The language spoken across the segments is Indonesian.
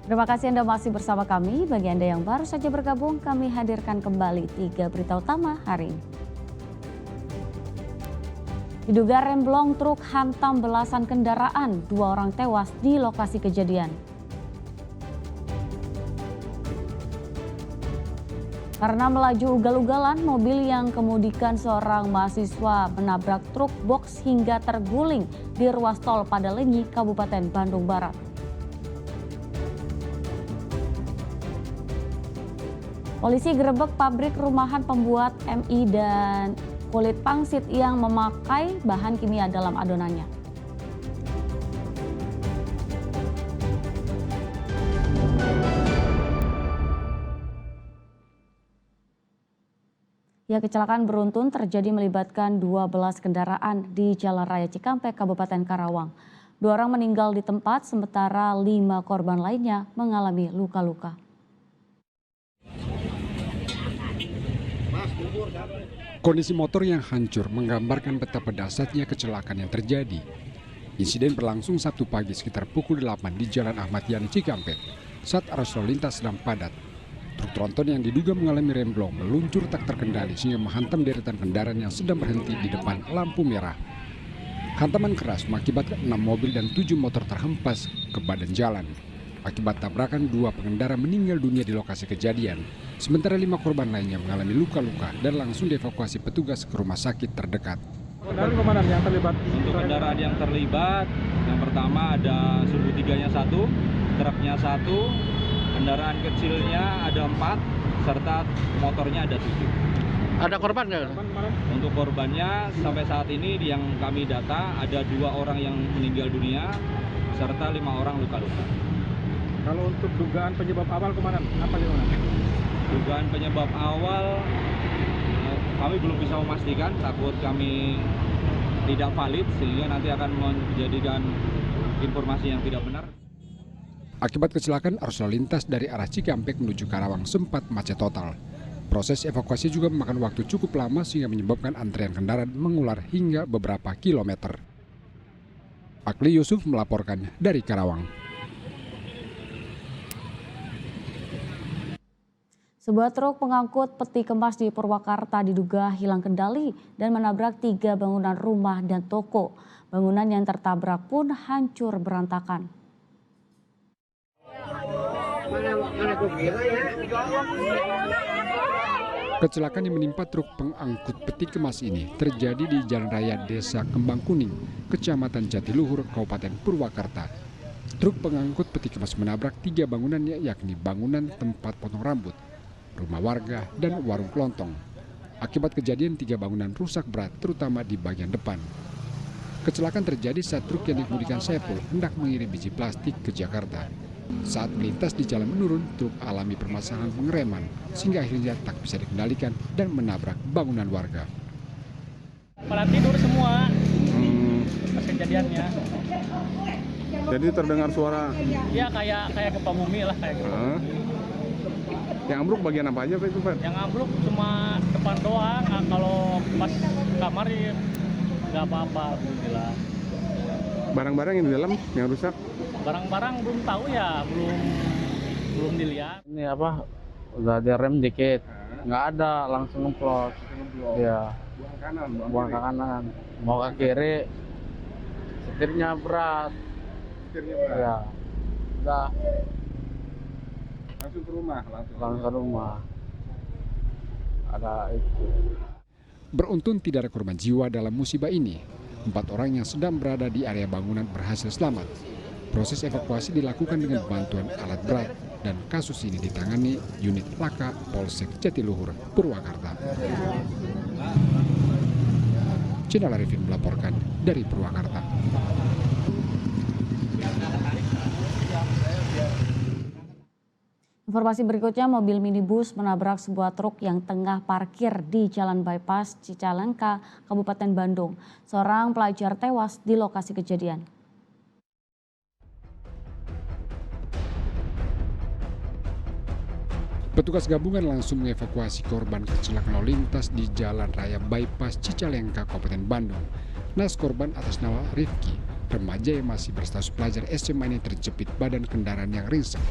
Terima kasih Anda masih bersama kami. Bagi Anda yang baru saja bergabung, kami hadirkan kembali 3 berita utama hari ini. Diduga remblong truk hantam belasan kendaraan, 2 orang tewas di lokasi kejadian. Karena melaju ugal-ugalan, mobil yang kemudikan seorang mahasiswa menabrak truk box hingga terguling di ruas tol Padalenyi, Kabupaten Bandung Barat. Polisi gerebek pabrik rumahan pembuat MI dan kulit pangsit yang memakai bahan kimia dalam adonannya. Ya, kecelakaan beruntun terjadi melibatkan 12 kendaraan di Jalan Raya Cikampek, Kabupaten Karawang. 2 orang meninggal di tempat, sementara 5 korban lainnya mengalami luka-luka. Kondisi motor yang hancur menggambarkan betapa dahsyatnya kecelakaan yang terjadi. Insiden berlangsung Sabtu pagi sekitar pukul 8 di Jalan Ahmad Yani Cikampek saat arus lalu lintas sedang padat. Truk tronton yang diduga mengalami remblong meluncur tak terkendali sehingga menghantam deretan kendaraan yang sedang berhenti di depan lampu merah. Hantaman keras mengakibatkan 6 mobil dan 7 motor terhempas ke badan jalan. Akibat tabrakan, 2 pengendara meninggal dunia di lokasi kejadian, sementara 5 korban lainnya mengalami luka-luka dan langsung dievakuasi petugas ke rumah sakit terdekat. Kendaraan komandan yang terlibat? Untuk kendaraan yang terlibat, yang pertama ada sumbu tiganya 1, truknya 1, kendaraan kecilnya ada 4, serta motornya ada 7. Ada korban nggak? Untuk korbannya sampai saat ini yang kami data ada 2 orang yang meninggal dunia, serta 5 orang luka-luka. Kalau untuk dugaan penyebab awal komandan, apa gimana? Dugaan penyebab awal kami belum bisa memastikan, takut kami tidak valid sehingga nanti akan menjadikan informasi yang tidak benar. Akibat kecelakaan, arus lalu lintas dari arah Cikampek menuju Karawang sempat macet total. Proses evakuasi juga memakan waktu cukup lama sehingga menyebabkan antrean kendaraan mengular hingga beberapa kilometer. Akli Yusuf melaporkan dari Karawang. Sebuah truk pengangkut peti kemas di Purwakarta diduga hilang kendali dan menabrak 3 bangunan rumah dan toko. Bangunan yang tertabrak pun hancur berantakan. Kecelakaan yang menimpa truk pengangkut peti kemas ini terjadi di Jalan Raya Desa Kembang Kuning, Kecamatan Jatiluhur, Kabupaten Purwakarta. Truk pengangkut peti kemas menabrak 3 bangunan, yakni bangunan tempat potong rambut, rumah warga, dan warung kelontong. Akibat kejadian 3 bangunan rusak berat, terutama di bagian depan. Kecelakaan terjadi saat truk yang dikemudikan Saiful hendak mengirim biji plastik ke Jakarta. Saat melintas di jalan menurun, truk alami permasalahan pengereman, sehingga akhirnya tak bisa dikendalikan dan menabrak bangunan warga. Pada tidur semua pas kejadiannya. Jadi terdengar suara. Ya kayak gempa bumi lah kayak gempa bumi. Yang ambruk bagian apa aja Pak itu Pak? Yang ambruk cuma depan doang. Nah, kalau pas kamar ya nggak apa-apa alhamdulillah. Barang-barang yang di dalam yang rusak? Barang-barang belum tahu ya, belum dilihat. Ini apa? Udah direm dikit. Nggak ada, langsung ngeplos. Ya. Buang kanan. Buang ke kanan. Mau ke kiri. Setirnya berat. Ya. Udah Langsung ke rumah. langsung ke rumah. Ada itu. Beruntung tidak ada korban jiwa dalam musibah ini. 4 orang yang sedang berada di area bangunan berhasil selamat. Proses evakuasi dilakukan dengan bantuan alat berat dan kasus ini ditangani unit Laka Polsek Jatiluhur, Purwakarta. Channel Arifin melaporkan dari Purwakarta. Informasi berikutnya, mobil minibus menabrak sebuah truk yang tengah parkir di Jalan Bypass Cicalengka, Kabupaten Bandung. Seorang pelajar tewas di lokasi kejadian. Petugas gabungan langsung mengevakuasi korban kecelakaan lalu lintas di Jalan Raya Bypass Cicalengka, Kabupaten Bandung. Nas korban atas nama Rifki, remaja yang masih berstatus pelajar SMA ini terjepit badan kendaraan yang ringsek.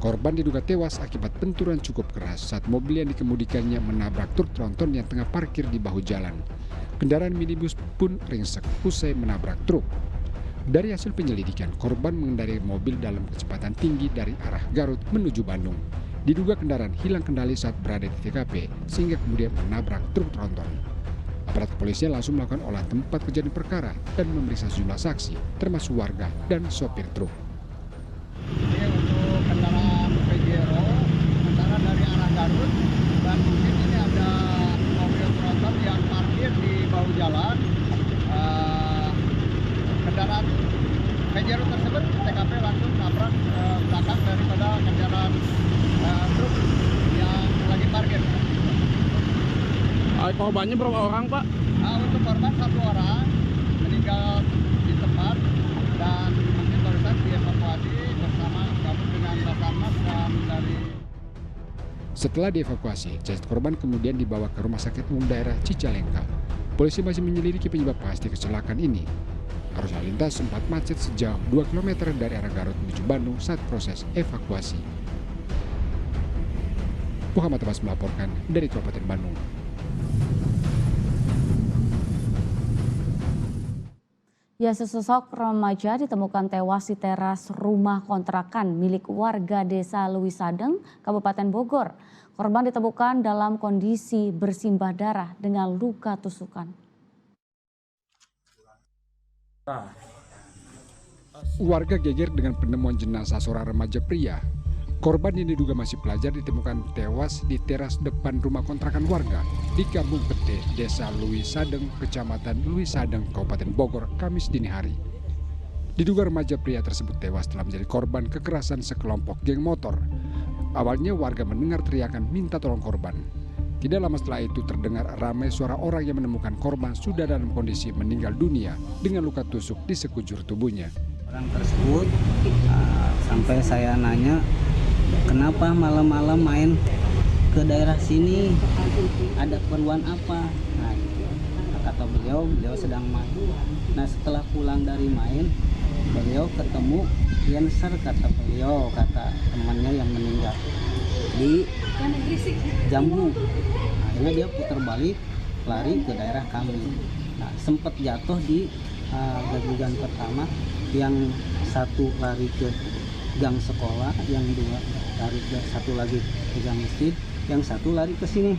Korban diduga tewas akibat benturan cukup keras saat mobil yang dikemudikannya menabrak truk tronton yang tengah parkir di bahu jalan. Kendaraan minibus pun ringsek usai menabrak truk. Dari hasil penyelidikan, korban mengendarai mobil dalam kecepatan tinggi dari arah Garut menuju Bandung. Diduga kendaraan hilang kendali saat berada di TKP sehingga kemudian menabrak truk tronton. Aparat kepolisian langsung melakukan olah tempat kejadian perkara dan memeriksa sejumlah saksi, termasuk warga dan sopir truk. Ini untuk kendaraan Pajero, kendaraan dari arah Garut, dan mungkin ini ada mobil tronton yang parkir di bahu jalan. Kendaraan Pajero tersebut TKP langsung nabrak belakang daripada kendaraan truk yang lagi parkir. Korbannya berapa orang, Pak? Untuk korban 1 orang meninggal di tempat dan mungkin barusan dievakuasi bersama gabung dengan Basarnas dan dari. Setelah dievakuasi, jasad korban kemudian dibawa ke Rumah Sakit Umum Daerah Cicalengka. Polisi masih menyelidiki penyebab pasti kecelakaan ini. Arus lalu lintas sempat macet sejauh 2 km dari arah Garut menuju Bandung saat proses evakuasi. Muhammad Abbas melaporkan dari Kabupaten Bandung. Ya, sesosok remaja ditemukan tewas di teras rumah kontrakan milik warga desa Lewisadeng, Kabupaten Bogor. Korban ditemukan dalam kondisi bersimbah darah dengan luka tusukan. Warga geger dengan penemuan jenazah seorang remaja pria. Korban yang diduga masih pelajar ditemukan tewas di teras depan rumah kontrakan warga di Kampung Pete, Desa Lewisadeng, Kecamatan Lewisadeng, Kabupaten Bogor, Kamis dini hari. Diduga remaja pria tersebut tewas telah menjadi korban kekerasan sekelompok geng motor. Awalnya warga mendengar teriakan minta tolong korban. Tidak lama setelah itu terdengar ramai suara orang yang menemukan korban sudah dalam kondisi meninggal dunia dengan luka tusuk di sekujur tubuhnya. Orang tersebut sampai saya nanya, kenapa malam-malam main ke daerah sini? Ada keperluan apa? Nah, kata beliau sedang main. Nah, setelah pulang dari main, beliau ketemu Yenser, kata beliau, kata temannya yang meninggal di Jambu. Akhirnya dia putar balik, lari ke daerah kami. Nah, sempat jatuh di gajigan pertama, yang satu lari ke gang sekolah, yang dua lari ke, satu lagi ke gang masjid, yang satu lari ke sini.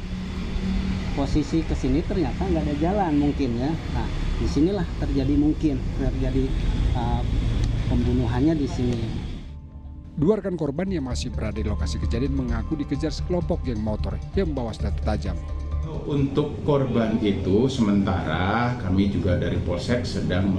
Posisi ke sini ternyata nggak ada jalan mungkin ya. Nah, disinilah terjadi pembunuhannya di sini. Dua rekan korban yang masih berada di lokasi kejadian mengaku dikejar sekelompok geng motor yang membawa senjata tajam. Untuk korban itu sementara kami juga dari Polsek sedang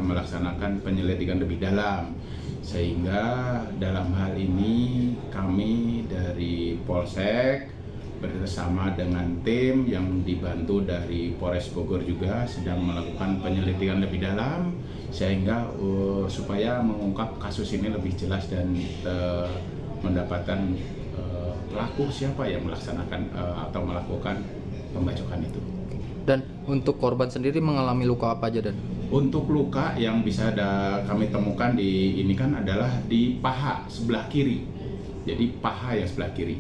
melaksanakan penyelidikan lebih dalam, sehingga dalam hal ini kami dari Polsek bersama dengan tim yang dibantu dari Polres Bogor juga sedang melakukan penyelidikan lebih dalam, sehingga supaya mengungkap kasus ini lebih jelas dan mendapatkan pelaku siapa yang melaksanakan atau melakukan pembacokan itu. Dan untuk korban sendiri mengalami luka apa aja, Dan? Untuk luka yang bisa kami temukan di ini kan adalah di paha sebelah kiri. Jadi paha yang sebelah kiri.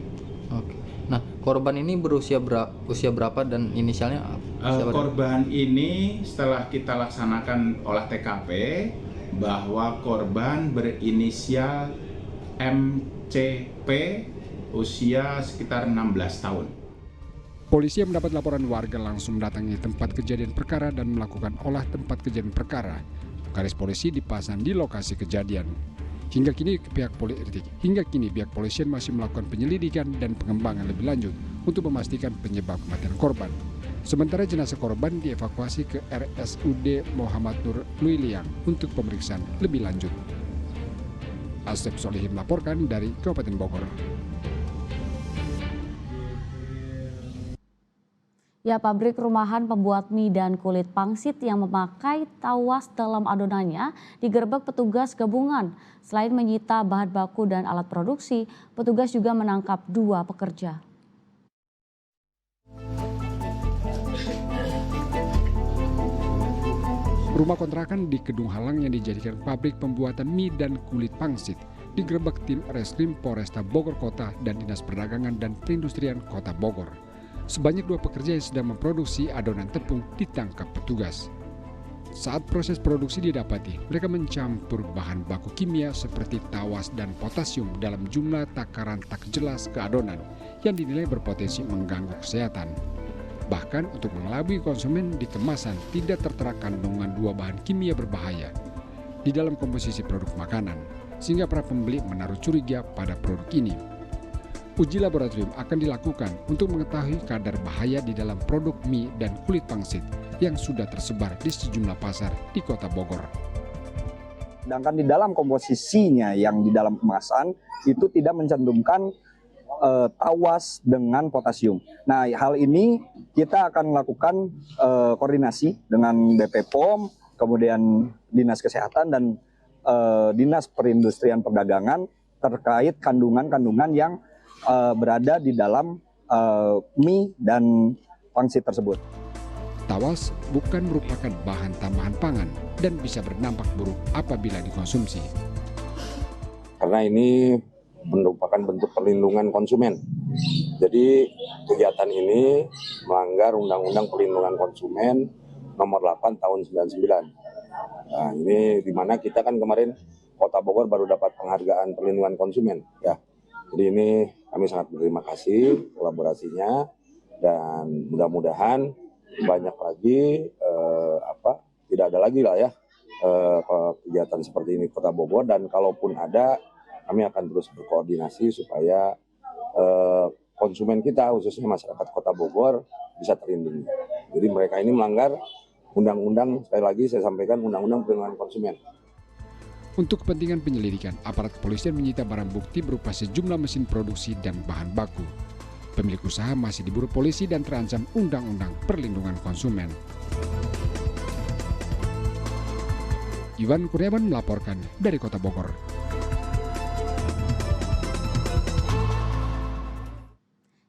Oke. Nah, korban ini berusia usia berapa dan inisialnya apa? Korban ini setelah kita laksanakan olah TKP bahwa korban berinisial MCP, usia sekitar 16 tahun. Polisi yang mendapat laporan warga langsung mendatangi tempat kejadian perkara dan melakukan olah tempat kejadian perkara. Garis polisi dipasang di lokasi kejadian. Hingga kini pihak polisian masih melakukan penyelidikan dan pengembangan lebih lanjut untuk memastikan penyebab kematian korban. Sementara jenazah korban dievakuasi ke RSUD Muhammad Nur Luiliang untuk pemeriksaan lebih lanjut. Asep Solihin melaporkan dari Kabupaten Bogor. Ya, pabrik rumahan pembuat mie dan kulit pangsit yang memakai tawas dalam adonannya digerebek petugas gabungan. Selain menyita bahan baku dan alat produksi, petugas juga menangkap 2 pekerja. Rumah kontrakan di Kedung Halang yang dijadikan pabrik pembuatan mie dan kulit pangsit digerebek tim Reskrim Polresta Bogor Kota dan Dinas Perdagangan dan Perindustrian Kota Bogor. Sebanyak 2 pekerja yang sedang memproduksi adonan tepung ditangkap petugas. Saat proses produksi didapati, mereka mencampur bahan baku kimia seperti tawas dan potasium dalam jumlah takaran tak jelas ke adonan yang dinilai berpotensi mengganggu kesehatan. Bahkan untuk mengelabui konsumen di kemasan tidak tertera kandungan 2 bahan kimia berbahaya di dalam komposisi produk makanan, sehingga para pembeli menaruh curiga pada produk ini. Uji laboratorium akan dilakukan untuk mengetahui kadar bahaya di dalam produk mie dan kulit pangsit yang sudah tersebar di sejumlah pasar di Kota Bogor. Sedangkan di dalam komposisinya yang di dalam kemasan itu tidak mencantumkan tawas dengan potasium. Nah, hal ini kita akan melakukan koordinasi dengan BP POM, kemudian Dinas Kesehatan dan Dinas Perindustrian Perdagangan terkait kandungan-kandungan yang berada di dalam mie dan pangsit tersebut. Tawas bukan merupakan bahan tambahan pangan dan bisa berdampak buruk apabila dikonsumsi. Karena ini merupakan bentuk perlindungan konsumen. Jadi kegiatan ini melanggar Undang-Undang Perlindungan Konsumen Nomor 8 Tahun 99. Nah, ini di mana kita kan kemarin Kota Bogor baru dapat penghargaan perlindungan konsumen, ya. Jadi ini kami sangat berterima kasih kolaborasinya dan mudah-mudahan banyak lagi tidak ada lagi lah ya kegiatan seperti ini Kota Bogor, dan kalaupun ada kami akan terus berkoordinasi supaya konsumen kita khususnya masyarakat Kota Bogor bisa terlindungi. Jadi mereka ini melanggar undang-undang, sekali lagi saya sampaikan, Undang-Undang Perlindungan Konsumen. Untuk kepentingan penyelidikan, aparat kepolisian menyita barang bukti berupa sejumlah mesin produksi dan bahan baku. Pemilik usaha masih diburu polisi dan terancam Undang-Undang Perlindungan Konsumen. Iwan Kurniawan melaporkan dari Kota Bogor.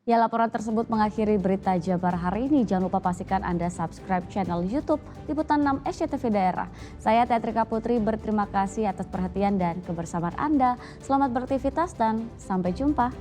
Ya, laporan tersebut mengakhiri berita Jabar hari ini. Jangan lupa pastikan Anda subscribe channel YouTube Liputan 6 SCTV Daerah. Saya Teatrika Putri berterima kasih atas perhatian dan kebersamaan Anda. Selamat beraktivitas dan sampai jumpa.